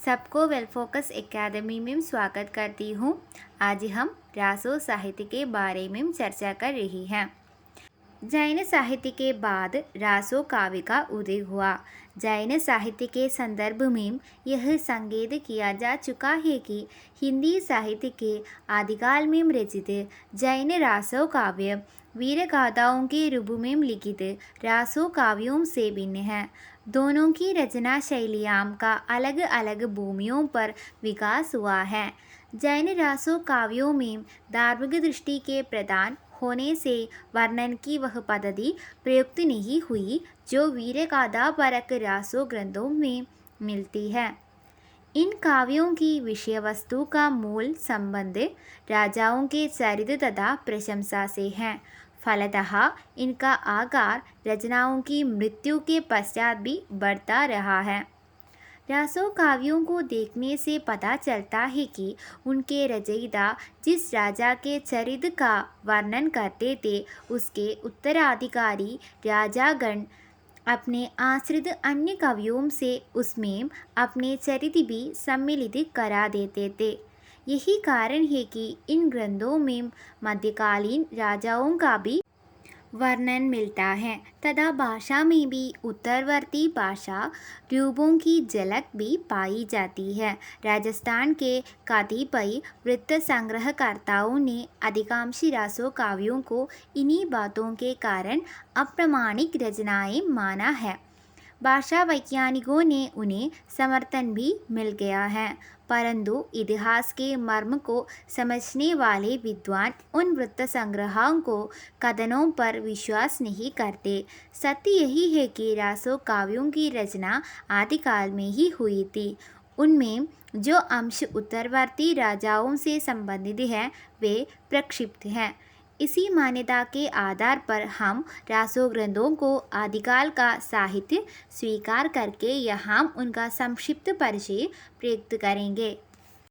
सबको well focus academy में स्वागत करती हूँ। आज हम रासो साहित्य के बारे में चर्चा कर रही हैं। जैन साहित्य के बाद रासो काव्य का उदय हुआ। जैन साहित्य के संदर्भ में यह संकेत किया जा चुका है कि हिंदी साहित्य के आदिकाल में रचित जैन रासो काव्य वीर गाथाओं के रूप में लिखित रासो काव्यों से भिन्न है। दोनों की रचना शैलियाँ का अलग अलग भूमियों पर विकास हुआ है। जैन रासो काव्यों में धार्मिक दृष्टि के प्रदान होने से वर्णन की वह पद्धति प्रयुक्त नहीं हुई जो वीरगाथा परक रासो ग्रंथों में मिलती है। इन काव्यों की विषय वस्तु का मूल संबंध राजाओं के चरित्र तथा प्रशंसा से है। फलतः इनका आकार रचनाओं की मृत्यु के पश्चात भी बढ़ता रहा है। रासो काव्यों को देखने से पता चलता है कि उनके रचयिता जिस राजा के चरित्र का वर्णन करते थे उसके उत्तराधिकारी राजागण अपने आश्रित अन्य कवियों से उसमें अपने चरित्र भी सम्मिलित करा देते थे। यही कारण है कि इन ग्रंथों में मध्यकालीन राजाओं का भी वर्णन मिलता है तथा भाषा में भी उत्तरवर्ती भाषा रूपों की झलक भी पाई जाती है। राजस्थान के कतिपय वृत्त संग्रहकर्ताओं ने अधिकांश रासो काव्यों को इन्हीं बातों के कारण अप्रामाणिक रचनाएं माना है। भाषा वैज्ञानिकों ने उन्हें समर्थन भी मिल गया है, परंतु इतिहास के मर्म को समझने वाले विद्वान उन वृत्त संग्रहों को कथनों पर विश्वास नहीं करते। सत्य यही है कि रासो काव्यों की रचना आदिकाल में ही हुई थी। उनमें जो अंश उत्तरवर्ती राजाओं से संबंधित हैं वे प्रक्षिप्त हैं। इसी मान्यता के आधार पर हम रासो ग्रंथों को आदिकाल का साहित्य स्वीकार करके यहाँ उनका संक्षिप्त परिचय प्रयुक्त करेंगे।